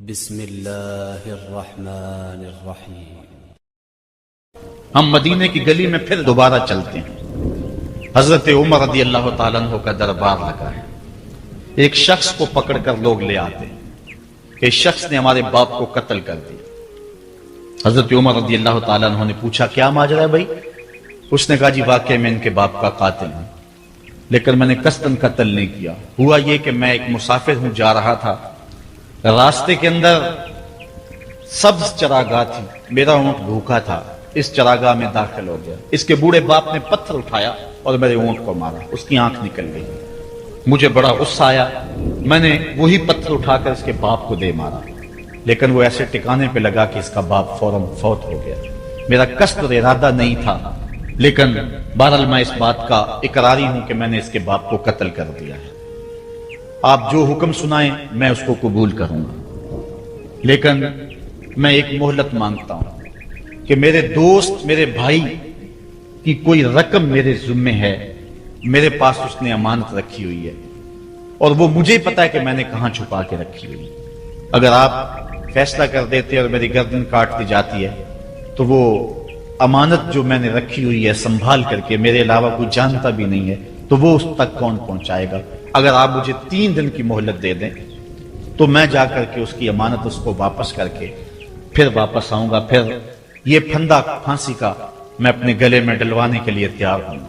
بسم اللہ الرحمن الرحیم۔ ہم مدینے کی گلی میں پھر دوبارہ چلتے ہیں۔ حضرت عمر رضی اللہ تعالیٰ عنہ کا دربار لگا ہے۔ ایک شخص کو پکڑ کر لوگ لے آتے ہیں کہ شخص نے ہمارے باپ کو قتل کر دیا۔ حضرت عمر رضی اللہ تعالیٰ عنہ نے پوچھا کیا ماجرا ہے بھائی؟ اس نے کہا جی واقعی میں ان کے باپ کا قاتل ہوں، لیکن میں نے قصداً قتل نہیں کیا۔ ہوا یہ کہ میں ایک مسافر ہوں، جا رہا تھا، راستے کے اندر سبز چراگاہ تھی، میرا اونٹ بھوکا تھا، اس چراگاہ میں داخل ہو گیا۔ اس کے بوڑھے باپ نے پتھر اٹھایا اور میرے اونٹ کو مارا، اس کی آنکھ نکل گئی۔ مجھے بڑا غصہ آیا، میں نے وہی پتھر اٹھا کر اس کے باپ کو دے مارا، لیکن وہ ایسے ٹکانے پہ لگا کہ اس کا باپ فوراً فوت ہو گیا۔ میرا قصد اور ارادہ نہیں تھا، لیکن بہرحال میں اس بات کا اقراری ہوں کہ میں نے اس کے باپ کو قتل کر دیا ہے۔ آپ جو حکم سنائیں میں اس کو قبول کروں گا، لیکن میں ایک مہلت مانگتا ہوں کہ میرے دوست، میرے بھائی کی کوئی رقم میرے ذمے ہے، میرے پاس اس نے امانت رکھی ہوئی ہے اور وہ مجھے پتا ہے کہ میں نے کہاں چھپا کے رکھی ہوئی ہے۔ اگر آپ فیصلہ کر دیتے اور میری گردن کاٹ دی جاتی ہے تو وہ امانت جو میں نے رکھی ہوئی ہے سنبھال کر کے، میرے علاوہ کوئی جانتا بھی نہیں ہے، تو وہ اس تک کون پہنچائے گا؟ اگر آپ مجھے 3 دن کی مہلت دے دیں تو میں جا کر کے اس کی امانت اس کو واپس کر کے پھر واپس آؤں گا، پھر یہ پھندا پھانسی کا میں اپنے گلے میں ڈلوانے کے لیے تیار ہوں۔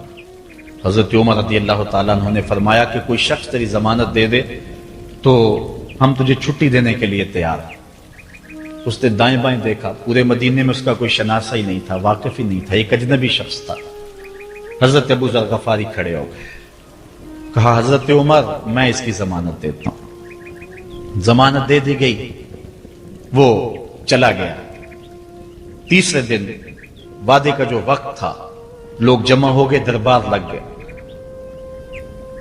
حضرت عمر رضی اللہ تعالیٰ عنہ نے فرمایا کہ کوئی شخص تیری ضمانت دے دے تو ہم تجھے چھٹی دینے کے لیے تیار ہیں۔ اس نے دائیں بائیں دیکھا، پورے مدینے میں اس کا کوئی شناسہ ہی نہیں تھا، واقف ہی نہیں تھا، ایک اجنبی شخص تھا۔ حضرت ابو ذر غفاری کھڑے ہو گئے، کہا حضرت عمر میں اس کی ضمانت دیتا ہوں۔ ضمانت دے دی گئی، وہ چلا گیا۔ تیسرے دن وعدے کا جو وقت تھا، لوگ جمع ہو گئے، دربار لگ گئے،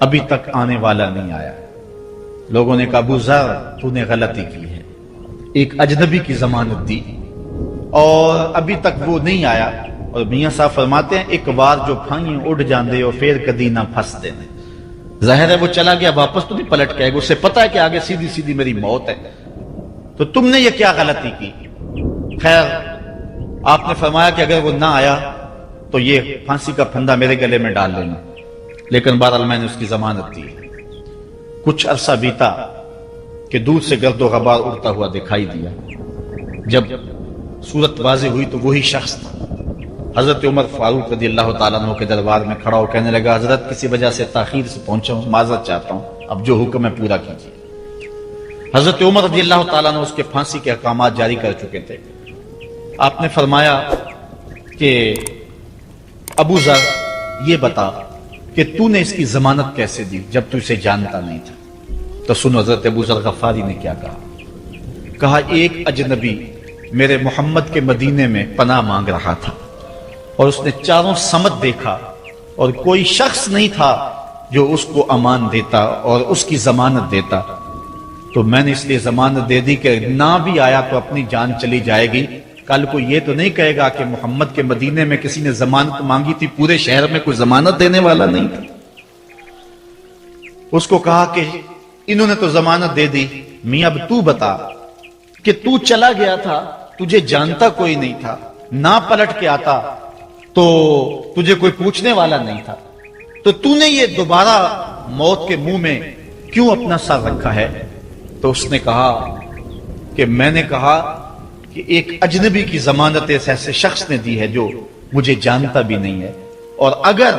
ابھی تک آنے والا نہیں آیا۔ لوگوں نے کہا ابو ذر تو نے غلطی کی ہے، ایک اجنبی کی ضمانت دی اور ابھی تک وہ نہیں آیا۔ اور میاں صاحب فرماتے ہیں ایک بار جو پھائیں اڑ جاندے اور پھر کدی نہ پھنس دینے۔ ظاہر ہے وہ چلا گیا، واپس تو نہیں پلٹ کے آئے گا، اسے پتا ہے کہ آگے سیدھی سیدھی میری موت ہے، تو تم نے یہ کیا غلطی کی؟ خیر آپ نے فرمایا کہ اگر وہ نہ آیا تو یہ پھانسی کا پھندا میرے گلے میں ڈال لینا، لیکن بہرحال میں نے اس کی ضمانت دی۔ کچھ عرصہ بیتا کہ دور سے گرد و غبار اڑتا ہوا دکھائی دیا۔ جب صورت واضح ہوئی تو وہی شخص تھا۔ حضرت عمر فاروق رضی اللہ تعالیٰ عنہ کے دربار میں کھڑا ہو کہنے لگا حضرت کسی وجہ سے تاخیر سے پہنچا ہوں، معذرت چاہتا ہوں، اب جو حکم ہے پورا کیجیے۔ حضرت عمر رضی اللہ تعالیٰ عنہ اس کے پھانسی کے احکامات جاری کر چکے تھے۔ آپ نے فرمایا کہ ابو ذر یہ بتا کہ تو نے اس کی ضمانت کیسے دی جب تو اسے جانتا نہیں تھا؟ تو سنو حضرت ابو ذر غفاری نے کیا کہا۔ کہا ایک اجنبی میرے محمد کے مدینے میں پناہ مانگ رہا تھا اور اس نے چاروں سمت دیکھا اور کوئی شخص نہیں تھا جو اس کو امان دیتا اور اس کی ضمانت دیتا، تو میں نے اس لیے ضمانت دے دی کہ نہ بھی آیا تو اپنی جان چلی جائے گی، کل کو یہ تو نہیں کہے گا کہ محمد کے مدینے میں کسی نے ضمانت مانگی تھی، پورے شہر میں کوئی ضمانت دینے والا نہیں تھا۔ اس کو کہا کہ انہوں نے تو ضمانت دے دی، میاں اب تو بتا کہ تو چلا گیا تھا، تجھے جانتا کوئی نہیں تھا، نہ پلٹ کے آتا تو تجھے کوئی پوچھنے والا نہیں تھا، تو نے یہ دوبارہ موت کے منہ میں کیوں اپنا سر رکھا ہے؟ تو اس نے کہا کہ میں نے کہا کہ ایک اجنبی کی ضمانت اس ایسے شخص نے دی ہے جو مجھے جانتا بھی نہیں ہے، اور اگر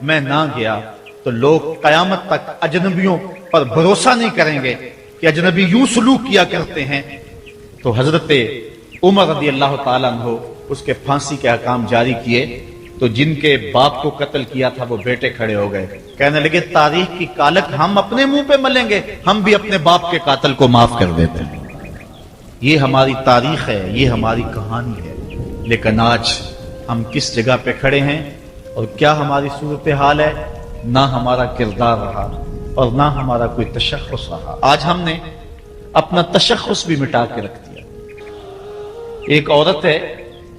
میں نہ گیا تو لوگ قیامت تک اجنبیوں پر بھروسہ نہیں کریں گے کہ اجنبی یوں سلوک کیا کرتے ہیں۔ تو حضرت عمر رضی اللہ تعالیٰ عنہ اس کے پھانسی کے احکام جاری کیے، تو جن کے باپ کو قتل کیا تھا وہ بیٹے کھڑے ہو گئے، کہنے لگے تاریخ کی کالک ہم اپنے منہ پہ ملیں گے، ہم بھی اپنے باپ کے قاتل کو معاف کر دیتے ہیں۔ یہ ہماری تاریخ ہے، یہ ہماری کہانی ہے، لیکن آج ہم کس جگہ پہ کھڑے ہیں اور کیا ہماری صورتحال ہے؟ نہ ہمارا کردار رہا اور نہ ہمارا کوئی تشخص رہا۔ آج ہم نے اپنا تشخص بھی مٹا کے رکھ دیا۔ ایک عورت ہے،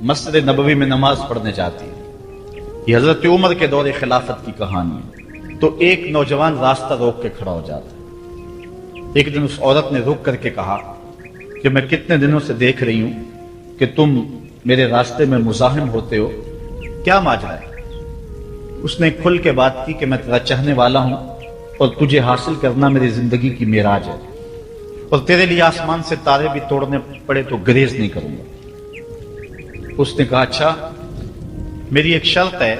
مسجد نبوی میں نماز پڑھنے جاتی ہے، یہ حضرت عمر کے دور خلافت کی کہانی ہے۔ تو ایک نوجوان راستہ روک کے کھڑا ہو جاتا ہے۔ ایک دن اس عورت نے رک کر کے کہا کہ میں کتنے دنوں سے دیکھ رہی ہوں کہ تم میرے راستے میں مزاحم ہوتے ہو، کیا ماجرا ہے؟ اس نے کھل کے بات کی کہ میں تیرا چاہنے والا ہوں اور تجھے حاصل کرنا میری زندگی کی معراج ہے، اور تیرے لیے آسمان سے تارے بھی توڑنے پڑے تو گریز نہیں کروں گا۔ اس نے کہا اچھا، میری ایک شرط ہے۔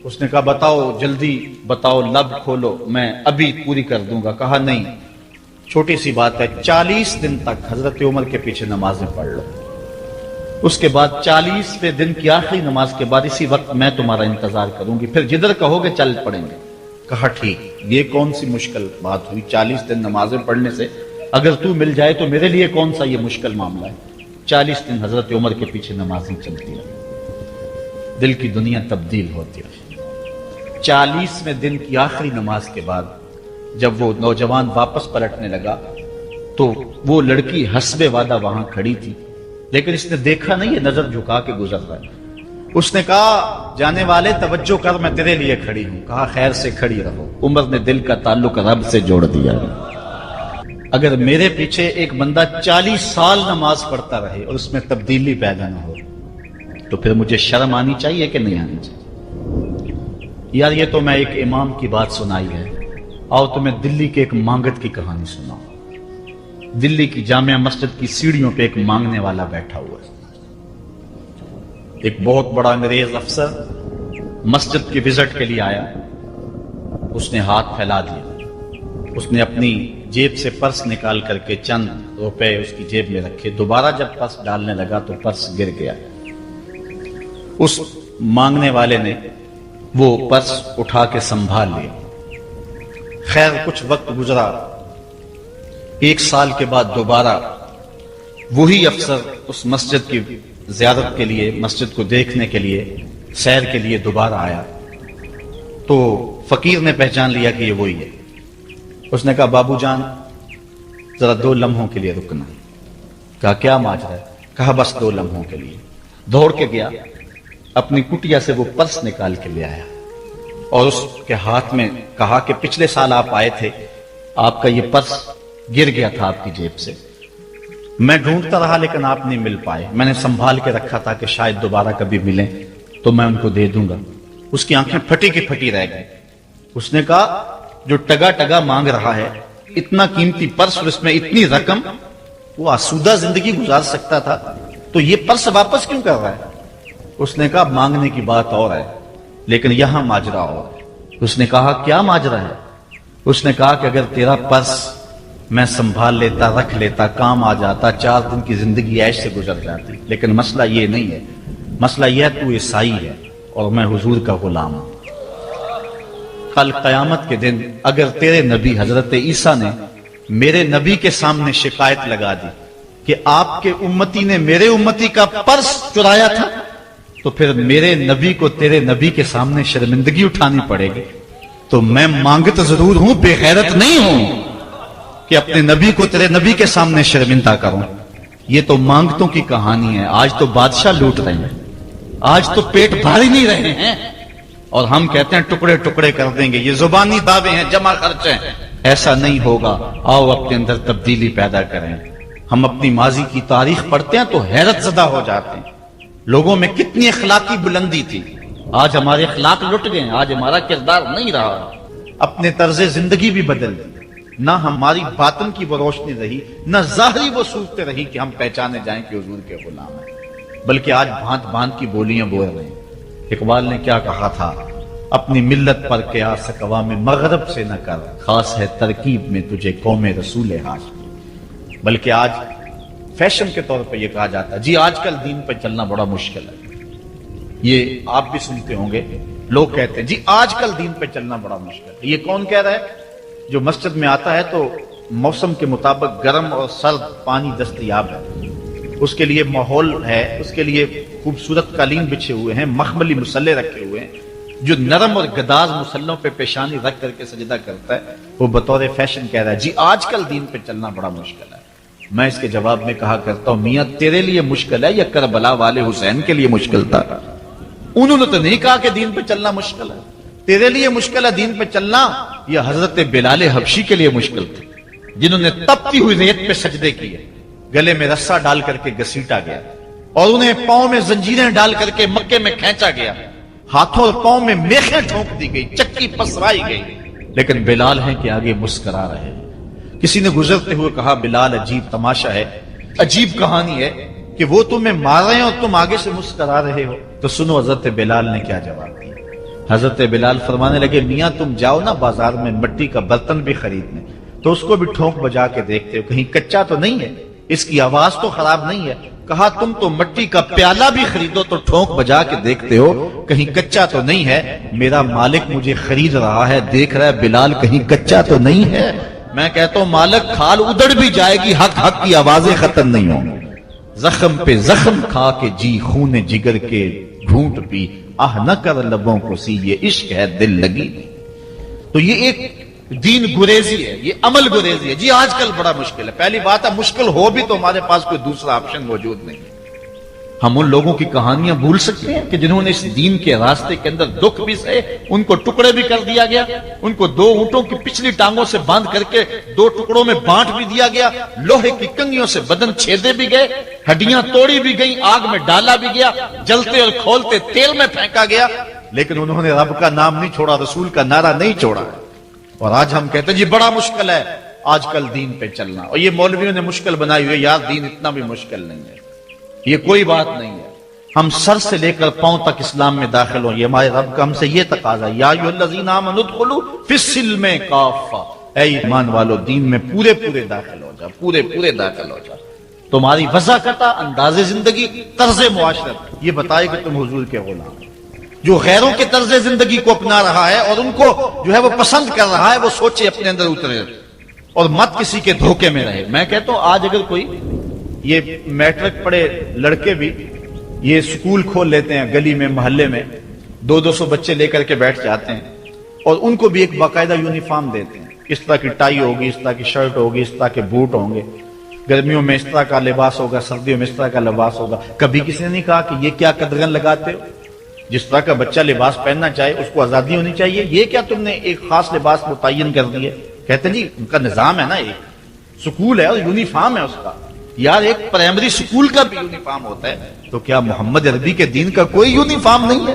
اس نے کہا بتاؤ، جلدی بتاؤ، لب کھولو، میں ابھی پوری کر دوں گا۔ کہا نہیں، چھوٹی سی بات ہے، 40 دن تک حضرت عمر کے پیچھے نمازیں پڑھ لو، اس کے بعد 40ویں دن کی آخری نماز کے بعد اسی وقت میں تمہارا انتظار کروں گی، پھر جدھر کہو گے چل پڑیں گے۔ کہا ٹھیک، یہ کون سی مشکل بات ہوئی 40 دن نمازیں پڑھنے سے؟ اگر تو مل جائے تو میرے لیے کون سا یہ مشکل معاملہ ہے۔ 40 دن حضرت عمر کے پیچھے نمازیں چلتی ہیں، دل کی دنیا تبدیل ہوتی ہے۔ 40ویں دن کی آخری نماز کے بعد جب وہ نوجوان واپس پلٹنے لگا تو وہ لڑکی حسب وعدہ وہاں کھڑی تھی، لیکن اس نے دیکھا نہیں، یہ نظر جھکا کے گزر رہا ہے۔ اس نے کہا جانے والے توجہ کر، میں تیرے لیے کھڑی ہوں۔ کہا خیر سے کھڑی رہو۔ عمر نے دل کا تعلق رب سے جوڑ دیا۔ اگر میرے پیچھے ایک بندہ 40 سال نماز پڑھتا رہے اور اس میں تبدیلی پیدا نہ ہو تو پھر مجھے شرم آنی چاہیے کہ نہیں آنی چاہیے؟ یار یہ تو میں ایک امام کی بات سنائی ہے، آؤ تمہیں دلی کے ایک مانگت کی کہانی سناؤں۔ دلی کی جامع مسجد کی سیڑھیوں پہ ایک مانگنے والا بیٹھا ہوا ہے۔ ایک بہت بڑا انگریز افسر مسجد کی وزٹ کے لیے آیا، اس نے ہاتھ پھیلا دیا، اس نے اپنی جیب سے پرس نکال کر کے چند روپے اس کی جیب میں رکھے، دوبارہ جب پرس ڈالنے لگا تو پرس گر گیا۔ اس مانگنے والے نے وہ پرس اٹھا کے سنبھال لیا۔ خیر کچھ وقت گزرا، 1 سال کے بعد دوبارہ وہی افسر اس مسجد کی زیارت کے لیے، مسجد کو دیکھنے کے لیے، سیر کے لیے دوبارہ آیا تو فقیر نے پہچان لیا کہ یہ وہی ہے۔ اس نے کہا بابو جان ذرا 2 لمحوں کے لیے رکنا۔ کہا کیا ماجرا ہے؟ کہا بس 2 لمحوں کے لیے۔ دوڑ کے گیا، اپنی کٹیا سے وہ پرس نکال کے لے آیا اور اس کے ہاتھ میں کہا کہ پچھلے سال آپ آئے تھے، آپ کا یہ پرس گر گیا تھا آپ کی جیب سے، میں ڈھونڈتا رہا لیکن آپ نہیں مل پائے، میں نے سنبھال کے رکھا تھا کہ شاید دوبارہ کبھی ملیں تو میں ان کو دے دوں گا۔ اس کی آنکھیں پھٹی کی پھٹی رہ گئی۔ اس نے کہا جو ٹگا ٹگا مانگ رہا ہے، اتنا قیمتی پرس اور اس میں اتنی رقم، وہ آسودہ زندگی گزار سکتا تھا، تو یہ پرس واپس کیوں کر رہا ہے؟ اس نے کہا مانگنے کی بات اور ہے لیکن یہاں ماجرا اور ہے۔ اس نے کہا کیا ماجرا ہے؟ اس نے کہا کہ اگر تیرا پرس میں سنبھال لیتا، رکھ لیتا، کام آ جاتا، 4 دن کی زندگی عیش سے گزر جاتی، لیکن مسئلہ یہ نہیں ہے، مسئلہ یہ ہے تو عیسائی ہے اور میں حضور کا غلام ہوں۔ کل قیامت کے دن اگر تیرے نبی حضرت عیسیٰ نے میرے نبی کے سامنے شکایت لگا دی کہ آپ کے امتی نے میرے امتی کا پرس چرایا تھا، تو پھر میرے نبی کو تیرے نبی کے سامنے شرمندگی اٹھانی پڑے گی۔ تو میں مانگت ضرور ہوں، بے غیرت نہیں ہوں کہ اپنے نبی کو تیرے نبی کے سامنے شرمندہ کروں۔ یہ تو مانگتوں کی کہانی ہے، آج تو بادشاہ لوٹ رہے ہیں، آج تو پیٹ بھاری نہیں رہے ہیں اور ہم کہتے ہیں ٹکڑے ٹکڑے کر دیں گے، یہ زبانی دعوے ہیں، جمع خرچ ہیں۔ ایسا نہیں ہوگا، آؤ اپنے اندر تبدیلی پیدا کریں۔ ہم اپنی ماضی کی تاریخ پڑھتے ہیں تو حیرت زدہ ہو جاتے ہیں، لوگوں میں کتنی اخلاقی بلندی تھی، آج ہمارے اخلاق لٹ گئے، آج ہمارا کردار نہیں رہا، اپنے طرز زندگی بھی بدل دی، نہ ہماری باطن کی وہ روشنی رہی، نہ ظاہری وہ صورت رہی کہ ہم پہچانے جائیں کہ حضور کے غلام ہیں، بلکہ آج بھانت بھانت کی بولیاں بول رہے ہیں۔ اقبال نے کیا کہا تھا؟ اپنی ملت پر قیاس اقوام مغرب سے نہ کر، خاص ہے ترکیب میں تجھے قوم رسول ہاشمی۔ بلکہ آج فیشن کے طور پہ یہ کہا جاتا ہے جی آج کل دین پہ چلنا بڑا مشکل ہے، یہ آپ بھی سنتے ہوں گے، لوگ کہتے ہیں جی آج کل دین پہ چلنا بڑا مشکل ہے۔ یہ کون کہہ رہا ہے؟ جو مسجد میں آتا ہے تو موسم کے مطابق گرم اور سرد پانی دستیاب ہے، اس کے لیے ماحول ہے، اس کے لیے خوبصورت قالین بچھے ہوئے ہیں، مخملی مسلح رکھے ہوئے ہیں، جو نرم اور گداز مسلوں پہ پیشانی رکھ کر کے سجدہ کرتا ہے، وہ بطور فیشن کہہ رہا ہے جی آج کل دین پہ چلنا بڑا مشکل ہے۔ میں اس کے جواب میں کہا کرتا ہوں میاں تیرے لیے مشکل ہے یا کربلا والے حسین کے لیے مشکل تھا؟ انہوں نے تو نہیں کہا کہ دین پہ چلنا مشکل ہے، تیرے لیے مشکل ہے دین پہ چلنا، یا حضرت بلال حبشی کے لیے مشکل تھا جنہوں نے تپتی ہوئی ریت پہ سجدے کیے، گلے میں رسا ڈال کر کے گھسیٹا گیا اور انہیں پاؤں میں زنجیریں ڈال کر کے مکے میں کھینچا گیا، ہاتھوں اور پاؤں میں میخیں ٹھونک دی گئی، چکی پسرائی گئی، لیکن بلال ہیں کہ آگے مسکرا رہے۔ کسی نے گزرتے ہوئے کہا بلال عجیب تماشا ہے، عجیب کہانی ہے کہ وہ تمہیں مار رہے ہیں اور تم آگے سے مسکرا رہے ہو۔ تو سنو حضرت بلال نے کیا جواب دیا۔ حضرت بلال فرمانے لگے میاں تم جاؤ نا بازار میں مٹی کا برتن بھی خریدنے، تو اس کو بھی ٹھونک بجا کے دیکھتے ہو کہیں کچا تو نہیں ہے، اس کی آواز تو خراب نہیں ہے۔ کہا تم تو مٹی کا پیالہ بھی خریدو تو ٹھونک بجا کے دیکھتے ہو کہیں کچا تو نہیں ہے، میرا مالک مجھے خرید رہا ہے، دیکھ رہا ہے بلال کہیں کچا تو نہیں ہے۔ میں کہتا ہوں مالک کھال ادڑ بھی جائے گی، حق حق کی آوازیں ختم نہیں ہوں گی۔ زخم پہ زخم کھا کے جی خون جگر کے گھونٹ پی، آہ نہ کر لبوں کو سی یہ عشق ہے دل لگی۔ تو یہ ایک دین گریزی ہے، یہ عمل گریزی ہے۔ جی آج کل بڑا مشکل ہے، پہلی بات ہے مشکل ہو بھی تو ہمارے پاس کوئی دوسرا آپشن موجود نہیں ہے۔ ہم ان لوگوں کی کہانیاں بھول سکتے ہیں کہ جنہوں نے اس دین کے راستے کے اندر دکھ بھی سہے، ان کو ٹکڑے بھی کر دیا گیا، ان کو 2 اونٹوں کی پچھلی ٹانگوں سے باندھ کر کے 2 ٹکڑوں میں بانٹ بھی دیا گیا، لوہے کی کنگھیوں سے بدن چھیدے بھی گئے، ہڈیاں توڑی بھی گئیں، آگ میں ڈالا بھی گیا، جلتے اور کھولتے تیل میں پھینکا گیا، لیکن انہوں نے رب کا نام نہیں چھوڑا، رسول کا نعرہ نہیں چھوڑا۔ اور آج ہم کہتے ہیں جی بڑا مشکل ہے آج کل دین پہ چلنا، اور یہ مولویوں نے مشکل بنائی ہوئی ہے، یار دین اتنا بھی مشکل نہیں ہے، یہ کوئی بات نہیں ہے۔ ہم سر سے لے کر پاؤں تک اسلام میں داخل ہوں، یہ ہمارے رب کا ہم سے یہ تقاضا ہے، یا ایھا الذین آمنوا ادخلوا فی السلم کافہ، اے ایمان والو دین میں پورے پورے داخل ہو جاؤ، پورے پورے داخل ہو جاؤ۔ تمہاری وضاحت، انداز زندگی، طرز معاشرت یہ بتائے کہ تم حضور کے غلام۔ جو غیروں کے طرز زندگی کو اپنا رہا ہے اور ان کو جو ہے وہ پسند کر رہا ہے، وہ سوچے اپنے اندر اترے اور مت کسی کے دھوکے میں رہے۔ میں کہتا ہوں آج اگر کوئی یہ میٹرک پڑھے لڑکے بھی یہ سکول کھول لیتے ہیں گلی میں محلے میں، 200 بچے لے کر کے بیٹھ جاتے ہیں اور ان کو بھی ایک باقاعدہ یونیفارم دیتے ہیں، اس طرح کی ٹائی ہوگی، اس طرح کی شرٹ ہوگی، اس طرح کے بوٹ ہوں گے، گرمیوں میں اس طرح کا لباس ہوگا، سردیوں میں اس طرح کا لباس ہوگا۔ کبھی کسی نے نہیں کہا کہ یہ کیا قدغن لگاتے ہو؟ جس طرح کا بچہ لباس پہننا چاہے اس کو آزادی ہونی چاہیے، یہ کیا تم نے ایک خاص لباس متعین کر دیے؟ کہتے ہیں جی ان کا نظام ہے نا، ایک سکول ہے اور یونیفارم ہے اس کا، یار ایک پرائمری سکول کا بھی یونیفارم ہوتا ہے، تو کیا محمد عربی کے دین کا کوئی یونیفارم نہیں ہے؟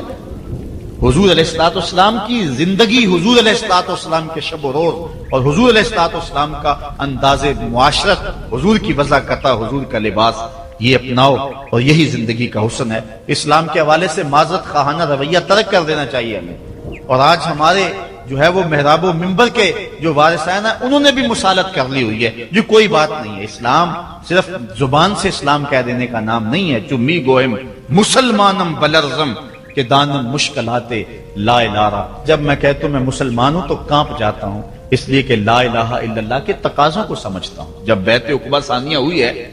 حضور علیہ الصلوۃ والسلام کی زندگی، حضور علیہ الصلوۃ والسلام کے شب و روز اور حضور علیہ الصلوۃ والسلام کا انداز معاشرت، حضور کی وضاحت، حضور کا لباس، یہ اپناؤ اور یہی زندگی کا حسن ہے۔ اسلام کے حوالے سے معذرت خواہانہ رویہ ترک کر دینا چاہیے ہمیں۔ اور آج ہمارے جو ہے وہ محراب و منبر کے جو وارثین ہیں انہوں نے بھی مسالت کر لی ہوئی ہے، جو کوئی بات نہیں ہے۔ اسلام صرف زبان سے اسلام کہہ دینے کا نام نہیں ہے، چمی گوہم مسلمانم بلرزم کہ دانم مشکلات لا الہ۔ جب میں کہتا ہوں میں مسلمان ہوں تو کانپ جاتا ہوں، اس لیے کہ لا الہ الا اللہ کے تقاضوں کو سمجھتا ہوں۔ جب بیعت عقبہ ثانیہ ہوئی ہے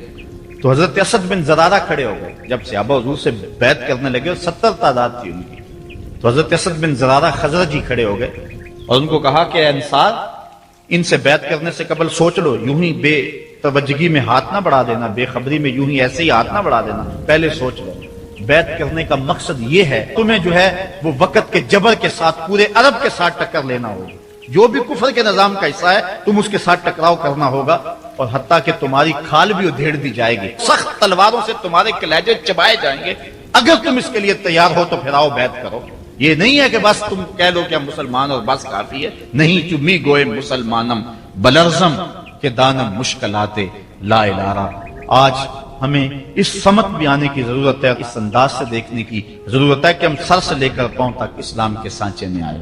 تو حضرت اسد بن زرارہ کھڑے ہو گئے، جب صحابہ حضور سے بیعت کرنے لگے اور 70 تعداد تھی ان کی، تو حضرت اسد بن زرارہ خزرجی کھڑے ہو گئے اور ان کو کہا کہ اے انصار، ان سے بیعت کرنے سے قبل سوچ لو، یوں ہی بے توجہی میں ہاتھ نہ بڑھا دینا، بے خبری میں یوں ہی ایسے ہی ہاتھ نہ بڑھا دینا، پہلے سوچ لو۔ بیعت کرنے کا مقصد یہ ہے تمہیں جو ہے وہ وقت کے جبر کے ساتھ پورے عرب کے ساتھ ٹکر لینا ہوگا، جو بھی کفر کے نظام کا حصہ ہے تم اس کے ساتھ ٹکراؤ کرنا ہوگا، اور حتیٰ کہ تمہاری کھال بھی ادھیڑ دی جائے گی، سخت تلواروں سے تمہارے کلیجے چبائے جائیں گے، اگر تم اس کے لیے تیار ہو تو پھر آؤ بیعت کرو۔ یہ نہیں ہے کہ بس تم کہہ لو کہ ہم مسلمان اور بس کافی ہے، نہیں، چمی گوئے مسلمانم بلرزم کہ دانم مشکلات لا الہ۔ آج ہمیں اس سمت بھی آنے کی ضرورت ہے، اس انداز سے دیکھنے کی ضرورت ہے کہ ہم سر سے لے کر پاؤں تک اسلام کے سانچے میں آئے۔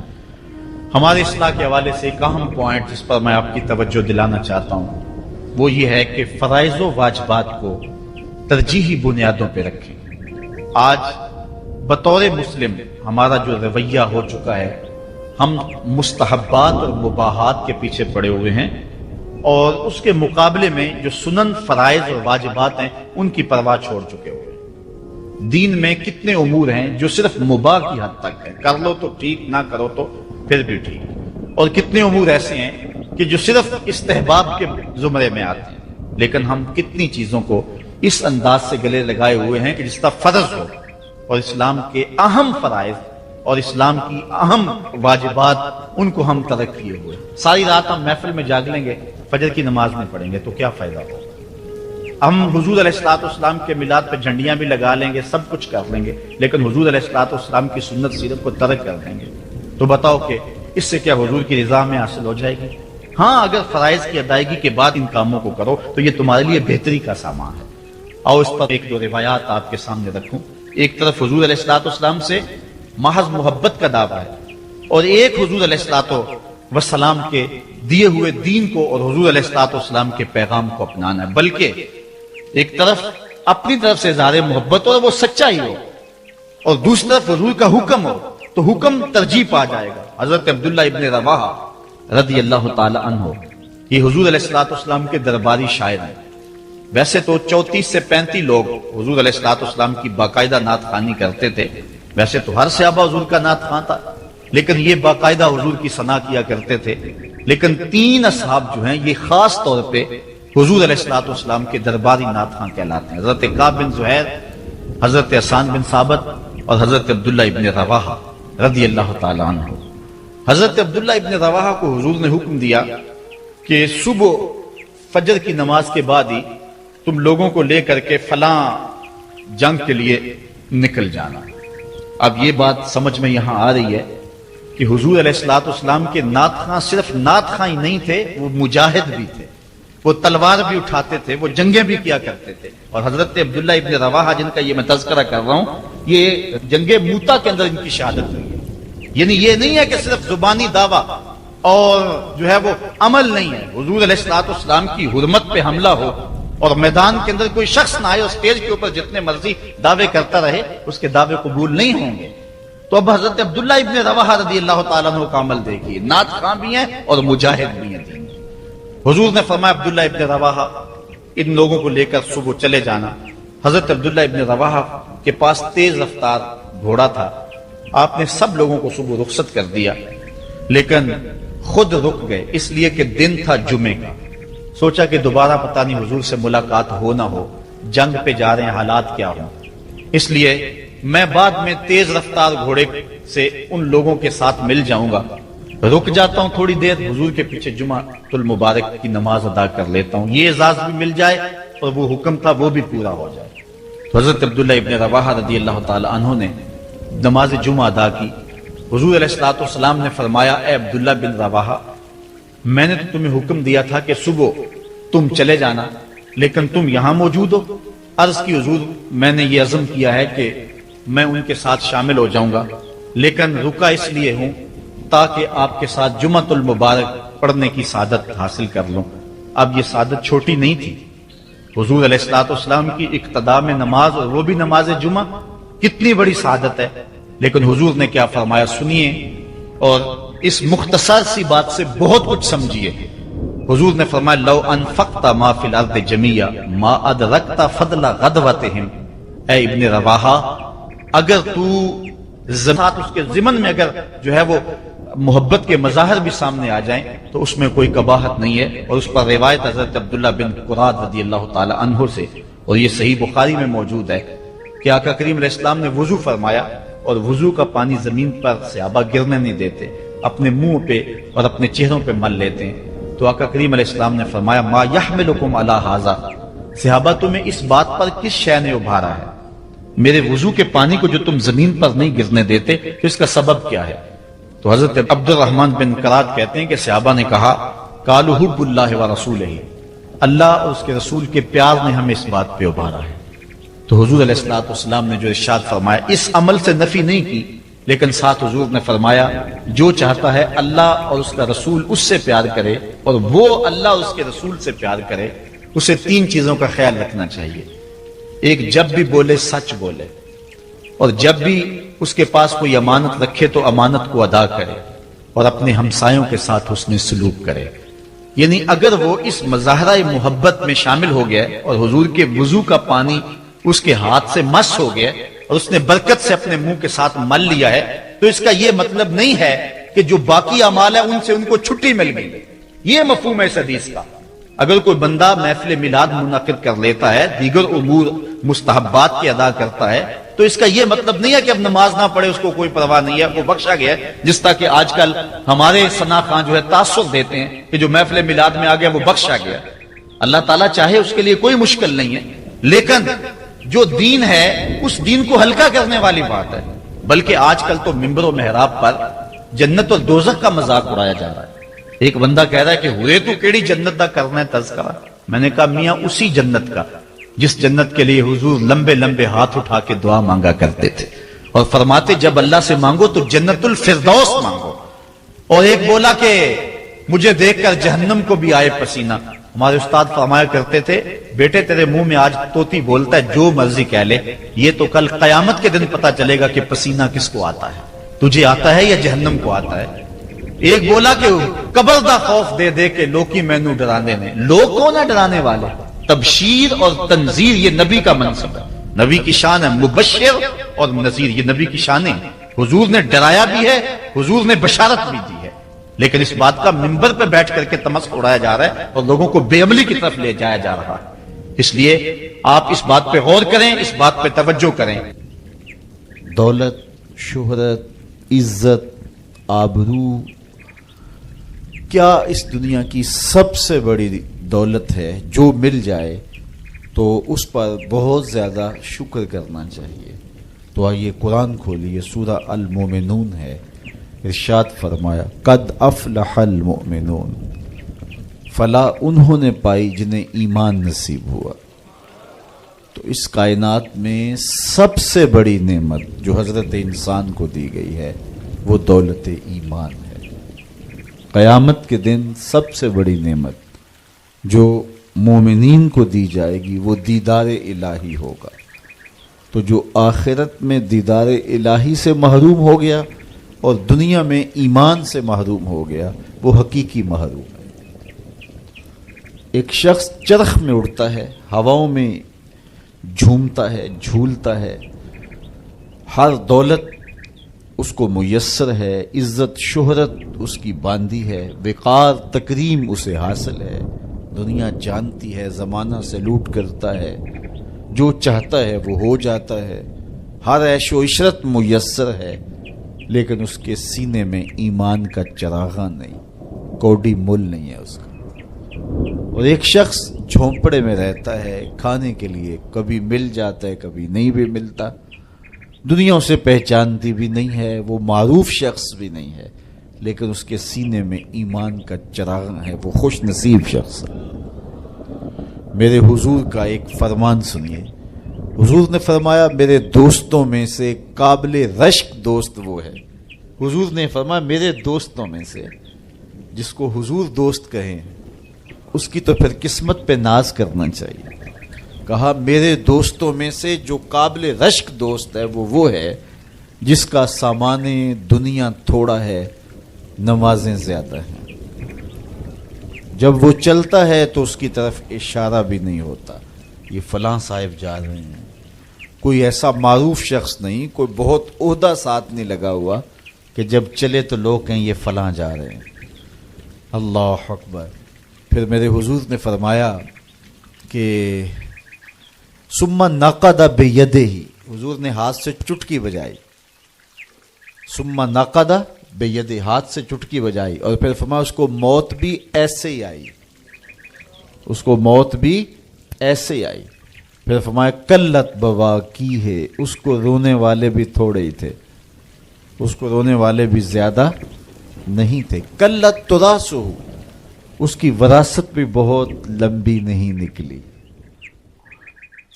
ہمارے اصلاح کے حوالے سے ایک اہم پوائنٹ جس پر میں آپ کی توجہ دلانا چاہتا ہوں وہ یہ ہے کہ فرائض و واجبات کو ترجیحی بنیادوں پہ رکھیں۔ آج بطور مسلم ہمارا جو رویہ ہو چکا ہے، ہم مستحبات اور مباحات کے پیچھے پڑے ہوئے ہیں، اور اس کے مقابلے میں جو سنن، فرائض اور واجبات ہیں ان کی پرواہ چھوڑ چکے ہوئے ہیں۔ دین میں کتنے امور ہیں جو صرف مباح کی حد تک ہیں، کر لو تو ٹھیک، نہ کرو تو پھر بھی ٹھیک، اور کتنے امور ایسے ہیں کہ جو صرف استحباب کے زمرے میں آتے ہیں، لیکن ہم کتنی چیزوں کو اس انداز سے گلے لگائے ہوئے ہیں کہ جس طرح فرض ہو، اور اسلام کے اہم فرائض اور اسلام کی اہم واجبات ان کو ہم ترک کیے ہوئے۔ ساری رات ہم محفل میں جاگ لیں گے، فجر کی نماز نہیں پڑھیں گے تو کیا فائدہ ہو؟ ہم حضور علیہ الصلوۃ والسلام کے میلاد پہ جھنڈیاں بھی لگا لیں گے، سب کچھ کر لیں گے، لیکن حضور علیہ الصلوۃ والسلام کی سنت سیرت کو ترک کر دیں گے، تو بتاؤ کہ اس سے کیا حضور کی رضا میں حاصل ہو جائے گی؟ ہاں، اگر فرائض کی ادائیگی کے بعد ان کاموں کو کرو تو یہ تمہارے لیے بہتری کا سامان ہے۔ آؤ اس پر ایک دو روایات آپ کے سامنے رکھوں۔ ایک طرف حضور علیہ الصلوۃ والسلام سے محض محبت کا دعویٰ ہے، اور ایک حضور علیہ الصلوۃ والسلام کے دیے ہوئے دین کو اور حضور علیہ الصلوۃ والسلام کے پیغام کو اپنانا ہے، بلکہ ایک طرف اپنی طرف سے اظہار محبت ہو اور وہ سچا ہی ہو، اور دوسری طرف حضور کا حکم ہو تو حکم ترجیح پا جائے گا۔ حضرت عبداللہ ابن رواحہ رضی اللہ تعالی عنہ یہ حضور علیہ الصلوۃ والسلام کے درباری شاعر ہیں۔ ویسے تو 34 سے 35 لوگ حضور علیہ الصلوۃ والسلام کی باقاعدہ نعت خوانی کرتے تھے، ویسے تو ہر صحابہ حضور کا نعت خواں تھا، لیکن یہ باقاعدہ حضور کی ثنا کیا کرتے تھے۔ لیکن 3 اصحاب جو ہیں یہ خاص طور پہ حضور علیہ الصلوۃ والسلام کے درباری نعت خواں کہلاتے ہیں، حضرت کعب بن زہیر، حضرت حسان بن ثابت اور حضرت عبداللہ ابن رواحہ رضی اللہ تعالی عنہ۔ حضرت عبداللہ ابن رواحہ کو حضور نے حکم دیا کہ صبح فجر کی نماز کے بعد ہی تم لوگوں کو لے کر کے فلاں جنگ کے لیے نکل جانا۔ اب یہ بات سمجھ میں یہاں آ رہی ہے کہ حضور علیہ الصلوۃ والسلام کے نعت خواں صرف نعت خواں ہی نہیں تھے، وہ مجاہد بھی تھے، وہ تلوار بھی اٹھاتے تھے، وہ جنگیں بھی کیا کرتے تھے۔ اور حضرت عبداللہ ابن رواحہ جن کا یہ میں تذکرہ کر رہا ہوں، یہ جنگ موتا کے اندر ان کی شہادت ہوئی ہے۔ یعنی یہ نہیں ہے کہ صرف زبانی دعویٰ اور جو ہے وہ عمل نہیں ہے، حضور علیہ الصلوۃ والسلام کی حرمت پہ حملہ ہو اور میدان کے اندر کوئی شخص نہ آئے اور اسٹیج کے اوپر جتنے مرضی دعوے کرتا رہے، اس کے دعوے قبول نہیں ہوں گے۔ تو اب حضرت عبداللہ ابن رواحہ رضی اللہ تعالیٰ عنہ کا عمل دیکھیے، نعت خواں بھی ہیں اور مجاہد بھی ہیں دین کے۔ حضور نے فرمایا عبداللہ ابن رواحہ ان لوگوں کو لے کر صبح چلے جانا۔ حضرت عبداللہ ابن رواحہ کے پاس تیز رفتار گھوڑا تھا، آپ نے سب لوگوں کو صبح رخصت کر دیا، لیکن خود رک گئے، اس لیے کہ دن تھا جمعے کا۔ سوچا کہ دوبارہ پتہ نہیں حضور سے ملاقات ہو نہ ہو، جنگ پہ جا رہے ہیں، حالات کیا ہوں، اس لیے میں بعد میں تیز رفتار گھوڑے سے ان لوگوں کے ساتھ مل جاؤں گا، رک جاتا ہوں تھوڑی دیر، حضور کے پیچھے جمعہ المبارک کی نماز ادا کر لیتا ہوں، یہ اعزاز بھی مل جائے اور وہ حکم تھا وہ بھی پورا ہو جائے۔ تو حضرت عبداللہ ابن رواحہ رضی اللہ تعالی عنہ نے نماز جمعہ ادا کی۔ حضور علیہ الصلوۃ والسلام نے فرمایا، اے عبداللہ بن رواحہ، میں نے تو تمہیں حکم دیا تھا کہ صبح تم چلے جانا، لیکن تم یہاں موجود ہو۔ عرض کی حضور، میں نے یہ عزم کیا ہے کہ میں ان کے ساتھ شامل ہو جاؤں گا، لیکن رکا اس لیے ہوں تاکہ آپ کے ساتھ جمعہ المبارک پڑھنے کی سعادت حاصل کر لوں۔ اب یہ سعادت چھوٹی نہیں تھی، حضور علیہ الصلوۃ والسلام کی اقتداء میں نماز، اور وہ بھی نماز جمعہ، کتنی بڑی سعادت ہے۔ لیکن حضور نے کیا فرمایا سنیے، اور اس مختصر سی بات سے بہت کچھ سمجھیے۔ حضور نے فرمایا، لو انفقت ما فی الارض جمیعا ما ادرکت فضل غدوتہم، اے ابن رواحہ، اگر تو ساتھ اس کے ضمن میں اگر جو ہے وہ محبت کے مظاہر بھی سامنے آ جائیں تو اس میں کوئی قباحت نہیں ہے۔ اور اس پر روایت حضرت عبداللہ بن قراد رضی اللہ تعالی عنہ سے، اور یہ صحیح بخاری میں موجود ہے، کہ آقا کریم علیہ السلام نے وضو فرمایا، اور وضو کا پانی زمین پر صحابہ گرنے نہیں دیتے، اپنے منہ پہ اور اپنے چہروں پہ مل لیتے ہیں۔ تو آقا کریم علیہ السلام نے فرمایا، ما یحملکم علی ھذا، صحابہ تمہیں اس بات پر کس شے نے ابھارا ہے؟ میرے وضو کے پانی کو جو تم زمین پر نہیں گرنے دیتے، تو اس کا سبب کیا ہے؟ تو حضرت عبد الرحمن بن قراد کہتے ہیں کہ صحابہ نے کہا، قالوا حب اللہ ورسولہ، اللہ اور اس کے رسول کے پیار نے ہمیں اس بات پہ ابھارا ہے۔ تو حضور علیہ الصلوۃ والسلام نے جو ارشاد فرمایا، اس عمل سے نفی نہیں کی، لیکن ساتھ حضور نے فرمایا، جو چاہتا ہے اللہ اور اس کا رسول اس سے پیار کرے اور وہ اللہ اور اس کے رسول سے پیار کرے، اسے 3 چیزوں کا خیال رکھنا چاہیے۔ ایک، جب بھی بولے سچ بولے، اور جب بھی اس کے پاس کوئی امانت رکھے تو امانت کو ادا کرے، اور اپنے ہمسایوں کے ساتھ حسن سلوک کرے۔ یعنی اگر وہ اس مظاہرہ محبت میں شامل ہو گیا اور حضور کے وضو کا پانی اس کے ہاتھ سے مس ہو گیا اور اس نے برکت سے اپنے منہ کے ساتھ مل لیا ہے، تو اس کا یہ مطلب نہیں ہے کہ جو باقی اعمال ہیں ان سے ان کو چھٹی مل گئی۔ یہ مفہوم ہے اس حدیث کا۔ اگر کوئی بندہ محفل میلاد منعقد کر لیتا ہے، دیگر امور مستحبات کی ادا کرتا ہے، تو اس کا یہ مطلب نہیں ہے کہ اب نماز نہ پڑھے، اس کو کوئی پرواہ نہیں ہے، وہ بخشا گیا ہے۔ جس طرح کہ آج کل ہمارے ثنا خان جو ہے تاثر دیتے ہیں کہ جو محفل میلاد میں آ گیا وہ بخشا گیا۔ اللہ تعالیٰ چاہے اس کے لیے کوئی مشکل نہیں ہے، لیکن جو دین ہے اس دین کو ہلکا کرنے والی بات ہے۔ بلکہ آج کل تو ممبر و محراب پر جنت اور دوزخ کا مذاق اڑایا جا رہا ہے۔ ایک بندہ کہہ رہا ہے کہ ہوئے تو کیڑی جنت دا کرنا ہے تذکرہ۔ میں نے کہا میاں اسی جنت کا جس جنت کے لیے حضور لمبے لمبے ہاتھ اٹھا کے دعا مانگا کرتے تھے اور فرماتے جب اللہ سے مانگو تو جنت الفردوس مانگو۔ اور ایک بولا کہ مجھے دیکھ کر جہنم کو بھی آئے پسینہ۔ ہمارے استاد فرمایا کرتے تھے بیٹے تیرے منہ میں آج طوطی بولتا ہے جو مرضی کہہ لے، یہ تو کل قیامت کے دن پتا چلے گا کہ پسینہ کس کو آتا ہے، تجھے آتا ہے یا جہنم کو آتا ہے۔ ایک بولا کہ قبر دا خوف دے دے کے لوکی مینو ڈرانے نے۔ لوگ کون ہے ڈرانے والے؟ تبشیر اور تنذیر یہ نبی کا منصب ہے، نبی کی شان ہے، مبشر اور نذیر یہ نبی کی شانیں۔ حضور نے ڈرایا بھی ہے، حضور نے بشارت بھی دی ہے، لیکن اس بات کا منبر پہ بیٹھ کر کے تمسخر اڑایا جا رہا ہے اور لوگوں کو بے عملی کی طرف لے جایا جا رہا ہے۔ اس لیے آپ اس بات پہ غور کریں، اس بات پہ توجہ کریں۔ دولت، شہرت، عزت، آبرو کیا اس دنیا کی سب سے بڑی دولت ہے؟ جو مل جائے تو اس پر بہت زیادہ شکر کرنا چاہیے۔ تو آئیے قرآن کھولیے، سورہ المومنون ہے، ارشاد فرمایا قد افلح المؤمنون، فلاح انہوں نے پائی جنہیں ایمان نصیب ہوا۔ تو اس کائنات میں سب سے بڑی نعمت جو حضرت انسان کو دی گئی ہے وہ دولت ایمان ہے۔ قیامت کے دن سب سے بڑی نعمت جو مومنین کو دی جائے گی وہ دیدار الہی ہوگا۔ تو جو آخرت میں دیدار الہی سے محروم ہو گیا اور دنیا میں ایمان سے محروم ہو گیا وہ حقیقی محروم ہے۔ ایک شخص چرخ میں اڑتا ہے، ہواؤں میں جھومتا ہے، جھولتا ہے، ہر دولت اس کو میسر ہے، عزت شہرت اس کی باندھی ہے، وقار تکریم اسے حاصل ہے، دنیا جانتی ہے، زمانہ سلوٹ کرتا ہے، جو چاہتا ہے وہ ہو جاتا ہے، ہر عیش و عشرت میسر ہے، لیکن اس کے سینے میں ایمان کا چراغاں نہیں، کوڈی مول نہیں ہے اس کا۔ اور ایک شخص جھونپڑے میں رہتا ہے، کھانے کے لیے کبھی مل جاتا ہے کبھی نہیں بھی ملتا، دنیا اسے پہچانتی بھی نہیں ہے، وہ معروف شخص بھی نہیں ہے، لیکن اس کے سینے میں ایمان کا چراغاں ہے، وہ خوش نصیب شخص ہے۔ میرے حضور کا ایک فرمان سنیے، حضور نے فرمایا میرے دوستوں میں سے قابل رشک دوست وہ ہے۔ حضور نے فرمایا میرے دوستوں میں سے، جس کو حضور دوست کہیں اس کی تو پھر قسمت پہ ناز کرنا چاہیے۔ کہا میرے دوستوں میں سے جو قابل رشک دوست ہے وہ ہے جس کا سامان دنیا تھوڑا ہے، نمازیں زیادہ ہیں۔ جب وہ چلتا ہے تو اس کی طرف اشارہ بھی نہیں ہوتا، یہ فلاں صاحب جا رہے ہیں، کوئی ایسا معروف شخص نہیں، کوئی بہت عہدہ ساتھ نہیں لگا ہوا کہ جب چلے تو لوگ کہیں یہ فلاں جا رہے ہیں۔ اللہ اکبر۔ پھر میرے حضور نے فرمایا کہ ثم نقد بیدہ، حضور نے ہاتھ سے چٹکی بجائی، ثم نقد بیدہ، ہاتھ سے چٹکی بجائی، اور پھر فرمایا اس کو موت بھی ایسے ہی آئی، اس کو موت بھی ایسے ہی آئی۔ پھر فرمایا قلت بواکی ہے، اس کو رونے والے بھی تھوڑے ہی تھے، اس کو رونے والے بھی زیادہ نہیں تھے۔ قلت تراثہ، اس کی وراثت بھی بہت لمبی نہیں نکلی۔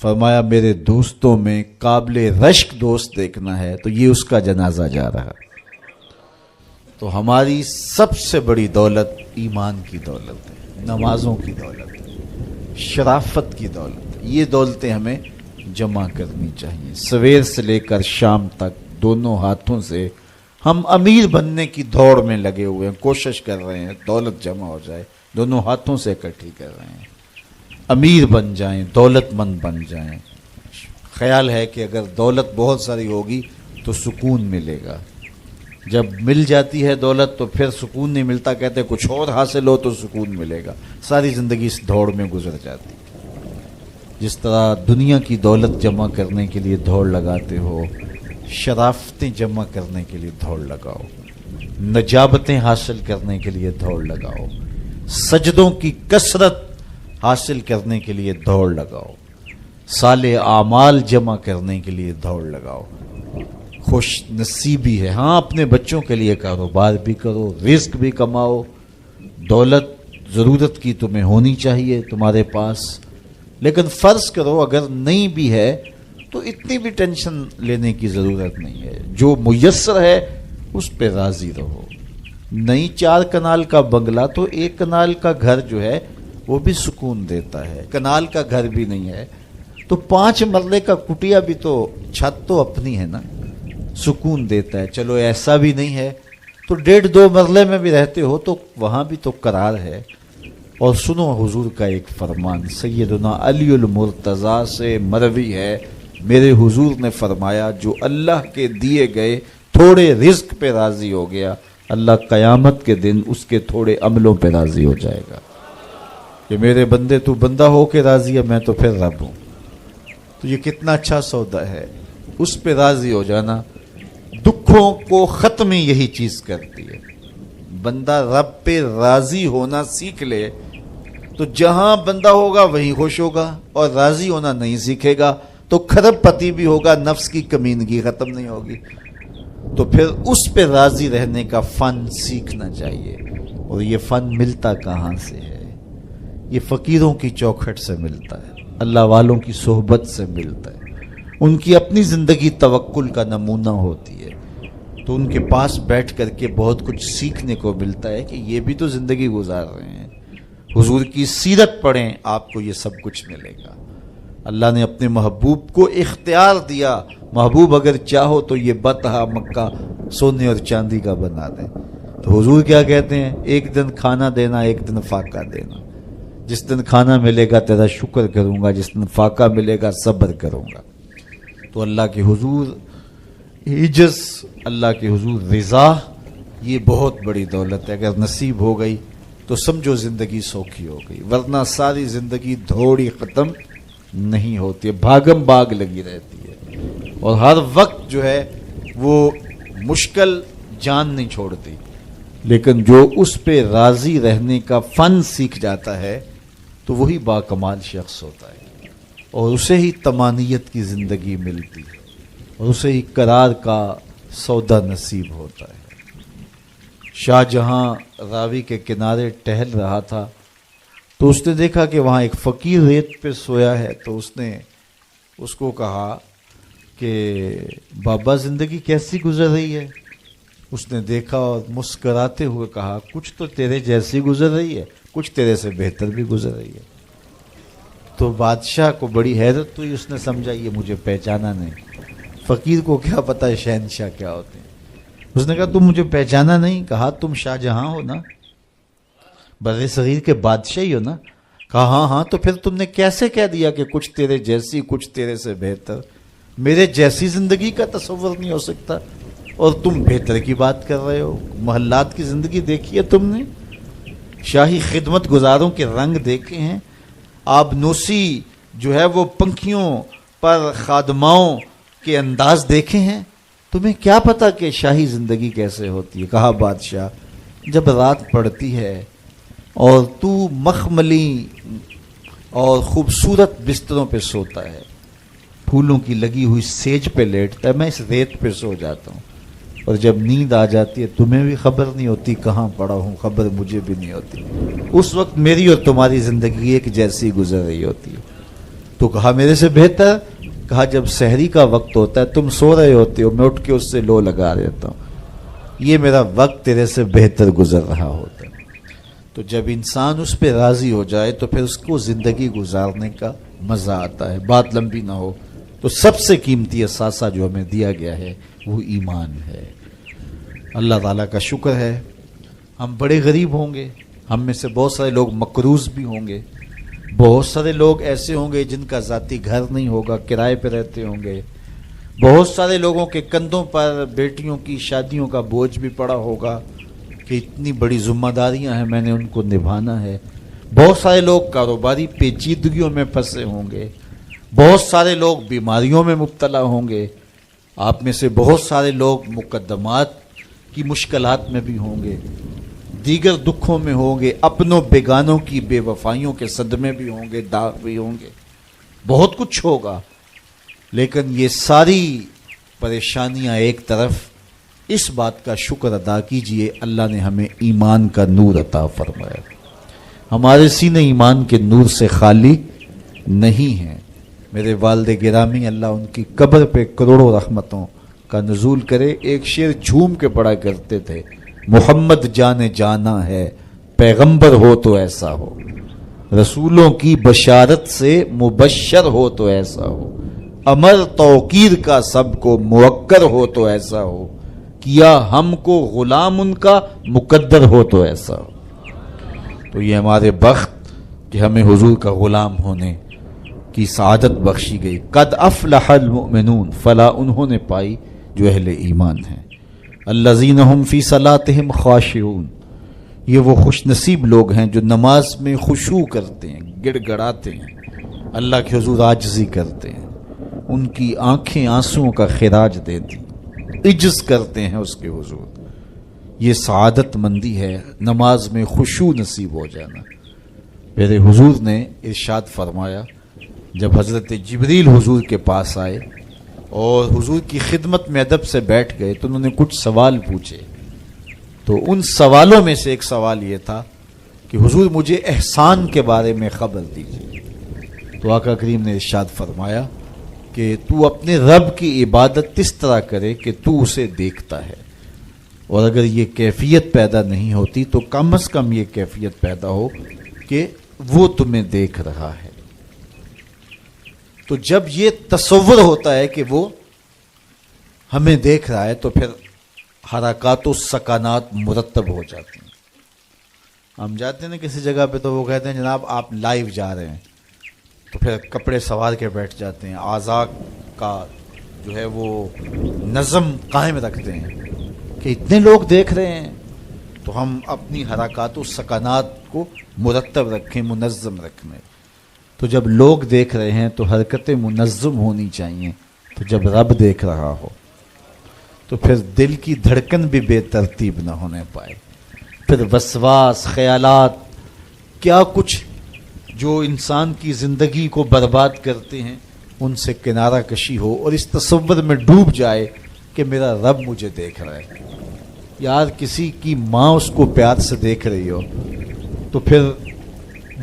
فرمایا میرے دوستوں میں قابل رشک دوست دیکھنا ہے تو یہ اس کا جنازہ جا رہا۔ تو ہماری سب سے بڑی دولت ایمان کی دولت ہے، نمازوں کی دولت ہے، شرافت کی دولت ہے۔ یہ دولتیں ہمیں جمع کرنی چاہیے۔ سویر سے لے کر شام تک دونوں ہاتھوں سے ہم امیر بننے کی دوڑ میں لگے ہوئے ہیں، کوشش کر رہے ہیں دولت جمع ہو جائے، دونوں ہاتھوں سے اکٹھی کر رہے ہیں، امیر بن جائیں، دولت مند بن جائیں۔ خیال ہے کہ اگر دولت بہت ساری ہوگی تو سکون ملے گا، جب مل جاتی ہے دولت تو پھر سکون نہیں ملتا، کہتے ہیں کچھ اور حاصل ہو تو سکون ملے گا، ساری زندگی اس دوڑ میں گزر جاتی۔ جس طرح دنیا کی دولت جمع کرنے کے لیے دوڑ لگاتے ہو، شرافتیں جمع کرنے کے لیے دوڑ لگاؤ، نجابتیں حاصل کرنے کے لیے دوڑ لگاؤ، سجدوں کی کثرت حاصل کرنے کے لیے دوڑ لگاؤ، صالح اعمال جمع کرنے کے لیے دوڑ لگاؤ۔ خوش نصیبی ہے، ہاں اپنے بچوں کے لیے کاروبار بھی کرو، رزق بھی کماؤ، دولت ضرورت کی تمہیں ہونی چاہیے تمہارے پاس، لیکن فرض کرو اگر نہیں بھی ہے تو اتنی بھی ٹینشن لینے کی ضرورت نہیں ہے، جو میسر ہے اس پہ راضی رہو۔ نہیں 4 کنال کا بنگلہ تو 1 کنال کا گھر جو ہے وہ بھی سکون دیتا ہے، کنال کا گھر بھی نہیں ہے تو 5 مرلے کا کٹیا بھی تو چھت تو اپنی ہے نا، سکون دیتا ہے۔ چلو ایسا بھی نہیں ہے تو 1.5-2 مرلے میں بھی رہتے ہو تو وہاں بھی تو قرار ہے۔ اور سنو حضور کا ایک فرمان، سیدنا علی المرتضیٰ سے مروی ہے، میرے حضور نے فرمایا جو اللہ کے دیے گئے تھوڑے رزق پہ راضی ہو گیا، اللہ قیامت کے دن اس کے تھوڑے عملوں پہ راضی ہو جائے گا کہ میرے بندے تو بندہ ہو کے راضی ہے، میں تو پھر رب ہوں۔ تو یہ کتنا اچھا سودا ہے، اس پہ راضی ہو جانا۔ دکھوں کو ختم ہی یہی چیز کرتی ہے۔ بندہ رب پہ راضی ہونا سیکھ لے تو جہاں بندہ ہوگا وہیں خوش ہوگا، اور راضی ہونا نہیں سیکھے گا تو کھرب پتی بھی ہوگا، نفس کی کمینگی ختم نہیں ہوگی۔ تو پھر اس پہ راضی رہنے کا فن سیکھنا چاہیے۔ اور یہ فن ملتا کہاں سے ہے؟ یہ فقیروں کی چوکھٹ سے ملتا ہے، اللہ والوں کی صحبت سے ملتا ہے، ان کی اپنی زندگی توکل کا نمونہ ہوتی ہے، تو ان کے پاس بیٹھ کر کے بہت کچھ سیکھنے کو ملتا ہے کہ یہ بھی تو زندگی گزار رہے ہیں۔ حضور کی سیرت پڑھیں، آپ کو یہ سب کچھ ملے گا۔ اللہ نے اپنے محبوب کو اختیار دیا، محبوب اگر چاہو تو یہ بطحا مکہ سونے اور چاندی کا بنا دیں۔ تو حضور کیا کہتے ہیں؟ ایک دن کھانا دینا، ایک دن فاقہ دینا۔ جس دن کھانا ملے گا تیرا شکر کروں گا، جس دن فاقہ ملے گا صبر کروں گا۔ تو اللہ کے حضور عجز، اللہ کے حضور رضا، یہ بہت بڑی دولت ہے۔ اگر نصیب ہو گئی تو سمجھو زندگی سوکھی ہو گئی، ورنہ ساری زندگی دھوڑی ختم نہیں ہوتی ہے، بھاگم بھاگ لگی رہتی ہے، اور ہر وقت جو ہے وہ مشکل جان نہیں چھوڑتی۔ لیکن جو اس پہ راضی رہنے کا فن سیکھ جاتا ہے تو وہی باکمال شخص ہوتا ہے، اور اسے ہی طمانیت کی زندگی ملتی ہے، اور اسے ہی قرار کا سودا نصیب ہوتا ہے۔ شاہ جہاں راوی کے کنارے ٹہل رہا تھا تو اس نے دیکھا کہ وہاں ایک فقیر ریت پہ سویا ہے، تو اس نے اس کو کہا کہ بابا زندگی کیسی گزر رہی ہے؟ اس نے دیکھا اور مسکراتے ہوئے کہا کچھ تو تیرے جیسی گزر رہی ہے، کچھ تیرے سے بہتر بھی گزر رہی ہے۔ تو بادشاہ کو بڑی حیرت ہوئی، اس نے سمجھا یہ مجھے پہچانا نہیں۔ فقیر کو کیا پتا شہنشاہ کیا ہوتے ہیں۔ اس نے کہا تم مجھے پہچانا نہیں؟ کہا تم شاہ جہاں ہو نا، بر صغیر کے بادشاہ ہی ہو نا؟ کہا ہاں ہاں۔ تو پھر تم نے کیسے کہہ دیا کہ کچھ تیرے جیسی کچھ تیرے سے بہتر؟ میرے جیسی زندگی کا تصور نہیں ہو سکتا، اور تم بہتر کی بات کر رہے ہو۔ محلات کی زندگی دیکھی ہے تم نے؟ شاہی خدمت گزاروں کے رنگ دیکھے ہیں؟ آبنوسی جو ہے وہ پنکھیوں پر خادماؤں کے انداز دیکھے ہیں؟ تمہیں کیا پتا کہ شاہی زندگی کیسے ہوتی ہے؟ کہا بادشاہ جب رات پڑتی ہے اور تو مخملی اور خوبصورت بستروں پہ سوتا ہے، پھولوں کی لگی ہوئی سیج پہ لیٹتا ہے، میں اس ریت پہ سو جاتا ہوں، اور جب نیند آ جاتی ہے تمہیں بھی خبر نہیں ہوتی کہاں پڑا ہوں، خبر مجھے بھی نہیں ہوتی۔ اس وقت میری اور تمہاری زندگی ایک جیسی گزر رہی ہوتی ہے۔ تو کہا میرے سے بہتر؟ کہا جب سحری کا وقت ہوتا ہے تم سو رہے ہوتے ہو، میں اٹھ کے اس سے لو لگا دیتا ہوں، یہ میرا وقت تیرے سے بہتر گزر رہا ہوتا ہے۔ تو جب انسان اس پہ راضی ہو جائے تو پھر اس کو زندگی گزارنے کا مزہ آتا ہے۔ بات لمبی نہ ہو تو سب سے قیمتی اثاثہ جو ہمیں دیا گیا ہے وہ ایمان ہے۔ اللہ تعالیٰ کا شکر ہے ہم بڑے غریب ہوں گے، ہم میں سے بہت سارے لوگ مقروض بھی ہوں گے، بہت سارے لوگ ایسے ہوں گے جن کا ذاتی گھر نہیں ہوگا، کرائے پہ رہتے ہوں گے، بہت سارے لوگوں کے کندھوں پر بیٹیوں کی شادیوں کا بوجھ بھی پڑا ہوگا کہ اتنی بڑی ذمہ داریاں ہیں، میں نے ان کو نبھانا ہے، بہت سارے لوگ کاروباری پیچیدگیوں میں پھنسے ہوں گے، بہت سارے لوگ بیماریوں میں مبتلا ہوں گے، آپ میں سے بہت سارے لوگ مقدمات کی مشکلات میں بھی ہوں گے، دیگر دکھوں میں ہوں گے، اپنوں بیگانوں کی بے وفائیوں کے صدمے بھی ہوں گے، داغ بھی ہوں گے، بہت کچھ ہوگا، لیکن یہ ساری پریشانیاں ایک طرف، اس بات کا شکر ادا کیجئے اللہ نے ہمیں ایمان کا نور عطا فرمایا. ہمارے سینے ایمان کے نور سے خالی نہیں ہیں. میرے والد گرامی اللہ ان کی قبر پہ کروڑوں رحمتوں کا نزول کرے. ایک شعر جھوم کے پڑھا کرتے تھے، محمد جان جانا ہے، پیغمبر ہو تو ایسا ہو، رسولوں کی بشارت سے مبشر ہو تو ایسا ہو، امر توقیر کا سب کو موقر ہو تو ایسا ہو، کیا ہم کو غلام ان کا مقدر ہو تو ایسا ہو. تو یہ ہمارے بخت کہ ہمیں حضور کا غلام ہونے کی سعادت بخشی گئی. قد افلح المؤمنون، فلا انہوں نے پائی جو اہل ایمان ہیں. الذین هم فی صلاتہم خاشعون، یہ وہ خوش نصیب لوگ ہیں جو نماز میں خشوع کرتے ہیں، گڑ گڑاتے ہیں، اللہ کے حضور عاجزی کرتے ہیں، ان کی آنکھیں آنسوؤں کا خراج دیتی، عجز کرتے ہیں اس کے حضور. یہ سعادت مندی ہے، نماز میں خشوع نصیب ہو جانا. میرے حضور نے ارشاد فرمایا، جب حضرت جبریل حضور کے پاس آئے اور حضور کی خدمت میں ادب سے بیٹھ گئے تو انہوں نے کچھ سوال پوچھے. تو ان سوالوں میں سے ایک سوال یہ تھا کہ حضور مجھے احسان کے بارے میں خبر دیجیے. تو آقا کریم نے ارشاد فرمایا کہ تو اپنے رب کی عبادت اس طرح کرے کہ تو اسے دیکھتا ہے، اور اگر یہ کیفیت پیدا نہیں ہوتی تو کم از کم یہ کیفیت پیدا ہو کہ وہ تمہیں دیکھ رہا ہے. تو جب یہ تصور ہوتا ہے کہ وہ ہمیں دیکھ رہا ہے تو پھر حرکات و سکانات مرتب ہو جاتی ہیں. ہم جاتے ہیں نا کسی جگہ پہ تو وہ کہتے ہیں جناب آپ لائیو جا رہے ہیں، تو پھر کپڑے سوار کے بیٹھ جاتے ہیں، اعضاء کا جو ہے وہ نظم قائم رکھتے ہیں کہ اتنے لوگ دیکھ رہے ہیں تو ہم اپنی حرکات و سکانات کو مرتب رکھیں، منظم رکھیں. تو جب لوگ دیکھ رہے ہیں تو حرکتیں منظم ہونی چاہیے. تو جب رب دیکھ رہا ہو تو پھر دل کی دھڑکن بھی بے ترتیب نہ ہونے پائے. پھر وسواس، خیالات، کیا کچھ جو انسان کی زندگی کو برباد کرتے ہیں ان سے کنارہ کشی ہو اور اس تصور میں ڈوب جائے کہ میرا رب مجھے دیکھ رہا ہے. یار کسی کی ماں اس کو پیار سے دیکھ رہی ہو تو پھر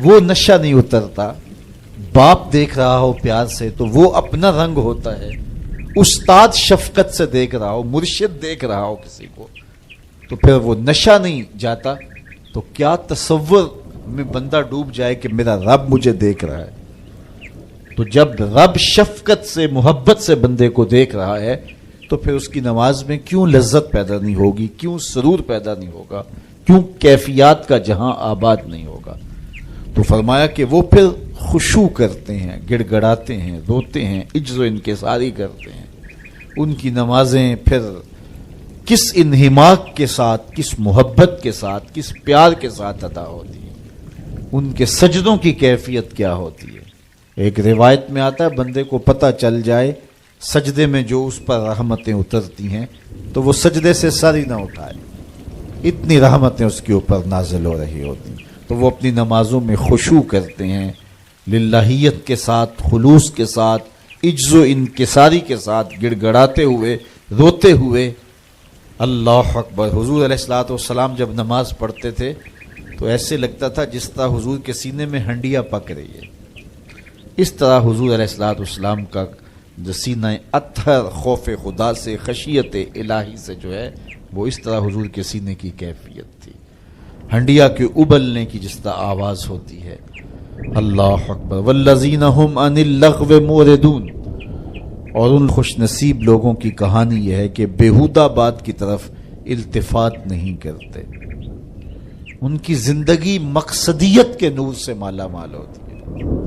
وہ نشہ نہیں اترتا. باپ دیکھ رہا ہو پیار سے تو وہ اپنا رنگ ہوتا ہے. استاد شفقت سے دیکھ رہا ہو، مرشد دیکھ رہا ہو کسی کو تو پھر وہ نشہ نہیں جاتا. تو کیا تصور میں بندہ ڈوب جائے کہ میرا رب مجھے دیکھ رہا ہے. تو جب رب شفقت سے، محبت سے بندے کو دیکھ رہا ہے تو پھر اس کی نماز میں کیوں لذت پیدا نہیں ہوگی، کیوں سرور پیدا نہیں ہوگا، کیوں کیفیات کا جہاں آباد نہیں ہوگا. تو فرمایا کہ وہ پھر خشوع کرتے ہیں، گڑ گڑاتے ہیں، روتے ہیں، عجز و انکساری کرتے ہیں. ان کی نمازیں پھر کس انہماک کے ساتھ، کس محبت کے ساتھ، کس پیار کے ساتھ ادا ہوتی ہیں، ان کے سجدوں کی کیفیت کیا ہوتی ہے. ایک روایت میں آتا ہے بندے کو پتہ چل جائے سجدے میں جو اس پر رحمتیں اترتی ہیں تو وہ سجدے سے سر ہی نہ اٹھائے، اتنی رحمتیں اس کے اوپر نازل ہو رہی ہوتی. تو وہ اپنی نمازوں میں خشوع کرتے ہیں، للہیت کے ساتھ، خلوص کے ساتھ، عجز و انکساری کے ساتھ، گڑ گڑاتے ہوئے، روتے ہوئے. اللہ اکبر. حضور علیہ الصلوۃ والسلام جب نماز پڑھتے تھے تو ایسے لگتا تھا جس طرح حضور کے سینے میں ہنڈیا پک رہی ہے. اس طرح حضور علیہ الصلوۃ والسلام کا جو سینہ اطہر خوف خدا سے، خشیت الہی سے جو ہے وہ اس طرح حضور کے سینے کی کیفیت تھی. ہنڈیا کے ابلنے کی جس طرح آواز ہوتی ہے. اللہ اکبر. والذین هم عن اللغو موردون. اور ان خوش نصیب لوگوں کی کہانی یہ ہے کہ بیہودہ بات کی طرف التفات نہیں کرتے. ان کی زندگی مقصدیت کے نور سے مالا مال ہوتی ہے.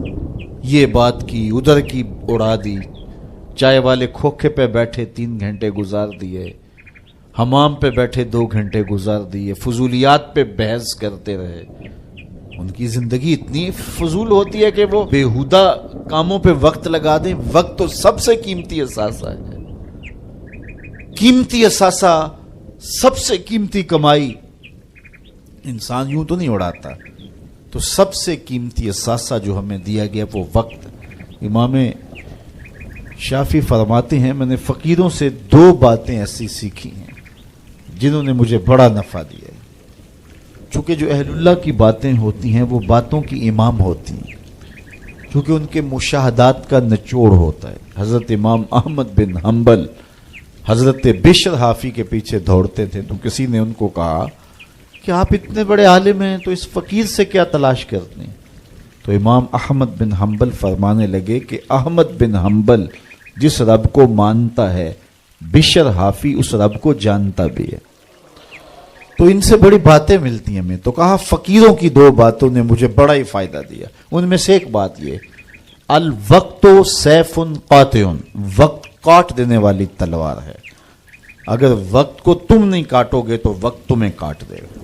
یہ بات کی، ادھر کی اڑا دی، چائے والے کھوکھے پہ بیٹھے 3 گھنٹے گزار دیے، حمام پہ بیٹھے 2 گھنٹے گزار دیے، فضولیات پہ بحث کرتے رہے. ان کی زندگی اتنی فضول ہوتی ہے کہ وہ بیہودہ کاموں پہ وقت لگا دیں. وقت تو سب سے قیمتی اثاثہ ہے. قیمتی اثاثہ، سب سے قیمتی کمائی انسان یوں تو نہیں اڑاتا. تو سب سے قیمتی اثاثہ جو ہمیں دیا گیا وہ وقت. امام شافعی فرماتے ہیں میں نے فقیروں سے 2 باتیں ایسی سیکھی ہیں جنہوں نے مجھے بڑا نفع دیا ہے. چونکہ جو اہل اللہ کی باتیں ہوتی ہیں وہ باتوں کی امام ہوتی ہیں, کیونکہ ان کے مشاہدات کا نچوڑ ہوتا ہے. حضرت امام احمد بن حنبل حضرت بشر حافی کے پیچھے دوڑتے تھے, تو کسی نے ان کو کہا کہ آپ اتنے بڑے عالم ہیں تو اس فقیر سے کیا تلاش کرتے ہیں؟ تو امام احمد بن حنبل فرمانے لگے کہ احمد بن حنبل جس رب کو مانتا ہے بشر حافی اس رب کو جانتا بھی ہے. تو ان سے بڑی باتیں ملتی ہیں ہمیں. تو کہا فقیروں کی 2 باتوں نے مجھے بڑا ہی فائدہ دیا. ان میں سے ایک بات یہ, الوقت سیف قاطع, وقت کاٹ دینے والی تلوار ہے. اگر وقت کو تم نہیں کاٹو گے تو وقت تمہیں کاٹ دے گا.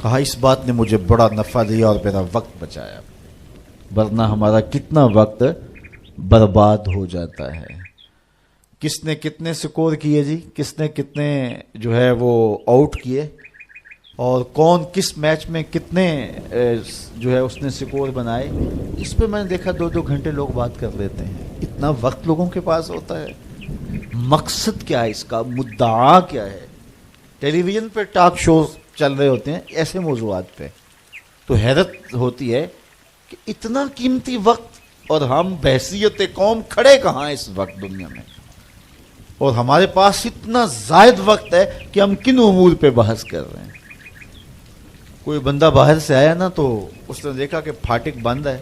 کہا اس بات نے مجھے بڑا نفع دیا اور میرا وقت بچایا, ورنہ ہمارا کتنا وقت برباد ہو جاتا ہے. کس نے کتنے سکور کیے جی, کس نے کتنے جو ہے وہ آؤٹ کیے, اور کون کس میچ میں کتنے جو ہے اس نے سکور بنائے, اس پہ میں نے دیکھا 2-2 گھنٹے لوگ بات کر لیتے ہیں. اتنا وقت لوگوں کے پاس ہوتا ہے. مقصد کیا ہے اس کا, مدعا کیا ہے؟ ٹیلی ویژن پہ ٹاک شوز چل رہے ہوتے ہیں ایسے موضوعات پہ, تو حیرت ہوتی ہے کہ اتنا قیمتی وقت اور ہم بحیثیت قوم کھڑے کہاں اس وقت دنیا میں, اور ہمارے پاس اتنا زائد وقت ہے کہ ہم کن امور پہ بحث کر رہے ہیں. کوئی بندہ باہر سے آیا نا تو اس نے دیکھا کہ پھاٹک بند ہے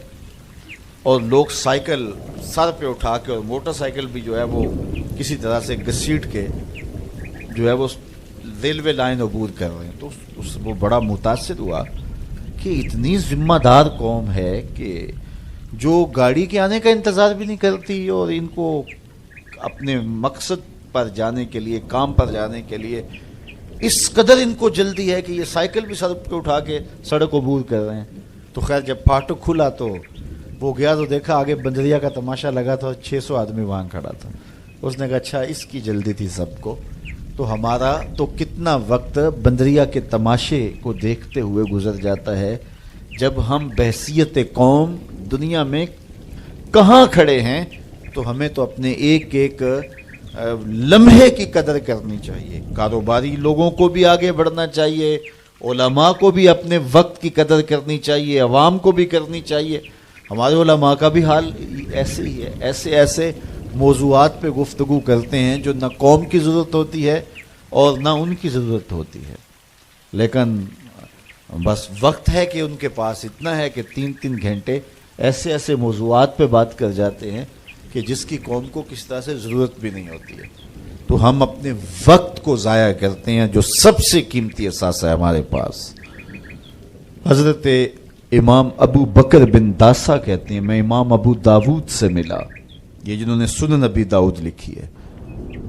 اور لوگ سائیکل سر پہ اٹھا کے اور موٹر سائیکل بھی جو ہے وہ کسی طرح سے گھسیٹ کے جو ہے وہ ریلوے لائن عبور کر رہے ہیں. تو وہ بڑا متاثر ہوا کہ اتنی ذمہ دار قوم ہے کہ جو گاڑی کے آنے کا انتظار بھی نہیں کرتی, اور ان کو اپنے مقصد پر جانے کے لیے, کام پر جانے کے لیے اس قدر ان کو جلدی ہے کہ یہ سائیکل بھی سڑک پہ اٹھا کے سڑک عبور کر رہے ہیں. تو خیر جب پھاٹک کھلا تو وہ گیا تو دیکھا آگے بندریا کا تماشا لگا تھا, 600 آدمی وہاں کھڑا تھا. اس نے کہا اچھا اس کی جلدی تھی سب کو. تو ہمارا تو کتنا وقت بندریا کے تماشے کو دیکھتے ہوئے گزر جاتا ہے, جب ہم بحیثیت قوم دنیا میں کہاں کھڑے ہیں. تو ہمیں تو اپنے ایک ایک لمحے کی قدر کرنی چاہیے. کاروباری لوگوں کو بھی آگے بڑھنا چاہیے, علماء کو بھی اپنے وقت کی قدر کرنی چاہیے, عوام کو بھی کرنی چاہیے. ہمارے علماء کا بھی حال ایسے ہی ہے, ایسے موضوعات پہ گفتگو کرتے ہیں جو نہ قوم کی ضرورت ہوتی ہے اور نہ ان کی ضرورت ہوتی ہے, لیکن بس وقت ہے کہ ان کے پاس اتنا ہے کہ 3-3 گھنٹے ایسے موضوعات پہ بات کر جاتے ہیں کہ جس کی قوم کو کس طرح سے ضرورت بھی نہیں ہوتی ہے. تو ہم اپنے وقت کو ضائع کرتے ہیں جو سب سے قیمتی اثاثہ ہے ہمارے پاس. حضرت امام ابو بکر بن داسا کہتے ہیں میں امام ابو داود سے ملا, یہ جنہوں نے سنن نبی داؤد لکھی ہے.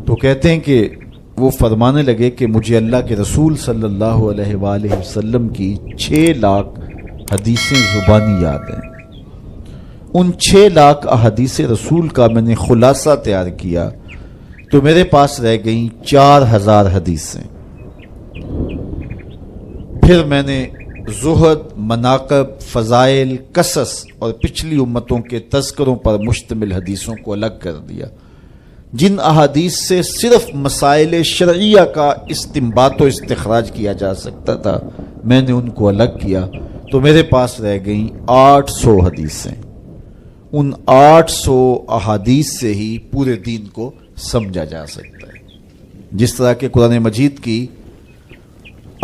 تو کہتے ہیں کہ وہ فرمانے لگے کہ مجھے اللہ کے رسول صلی اللہ علیہ وآلہ وسلم کی 6 لاکھ حدیثیں زبانی یاد ہیں. ان 6 لاکھ احادیث رسول کا میں نے خلاصہ تیار کیا تو میرے پاس رہ گئیں 4000 حدیثیں. پھر میں نے زہد, مناقب, فضائل, قصص اور پچھلی امتوں کے تذکروں پر مشتمل حدیثوں کو الگ کر دیا. جن احادیث سے صرف مسائل شرعیہ کا استنباط و استخراج کیا جا سکتا تھا میں نے ان کو الگ کیا تو میرے پاس رہ گئیں 800 حدیثیں. ان 800 احادیث سے ہی پورے دین کو سمجھا جا سکتا ہے. جس طرح کہ قرآن مجید کی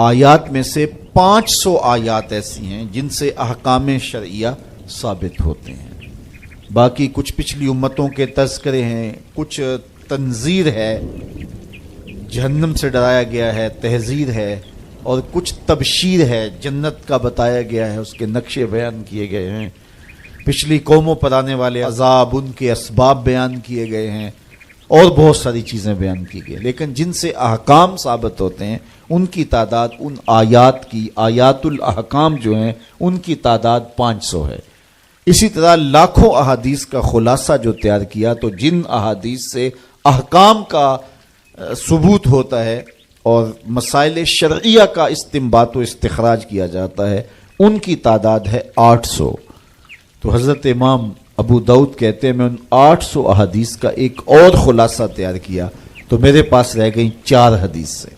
آیات میں سے 500 آیات ایسی ہیں جن سے احکام شرعیہ ثابت ہوتے ہیں. باقی کچھ پچھلی امتوں کے تذکرے ہیں, کچھ تنذیر ہے, جہنم سے ڈرایا گیا ہے, تحذیر ہے, اور کچھ تبشیر ہے, جنت کا بتایا گیا ہے, اس کے نقشے بیان کیے گئے ہیں. پچھلی قوموں پر آنے والے عذاب, ان کے اسباب بیان کیے گئے ہیں, اور بہت ساری چیزیں بیان کی گئی. لیکن جن سے احکام ثابت ہوتے ہیں ان کی تعداد, ان آیات کی, آیات الاحکام جو ہیں ان کی تعداد 500 ہے. اسی طرح لاکھوں احادیث کا خلاصہ جو تیار کیا تو جن احادیث سے احکام کا ثبوت ہوتا ہے اور مسائل شرعیہ کا استنباط و استخراج کیا جاتا ہے، ان کی تعداد ہے 800۔ تو حضرت امام ابو داؤد کہتے ہیں میں ان 800 احادیث کا ایک اور خلاصہ تیار کیا تو میرے پاس رہ گئیں 4 حدیث سے،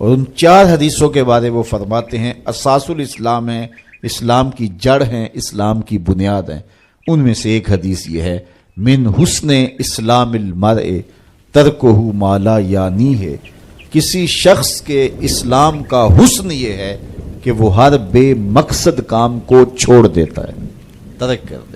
اور ان 4 حدیثوں کے بارے وہ فرماتے ہیں اساس الاسلام ہیں، اسلام کی جڑ ہیں، اسلام کی بنیاد ہیں۔ ان میں سے ایک حدیث یہ ہے من حسن اسلام المرء ترکہ ما لا یعنی ہے، کسی شخص کے اسلام کا حسن یہ ہے کہ وہ ہر بے مقصد کام کو چھوڑ دیتا ہے، ترک کر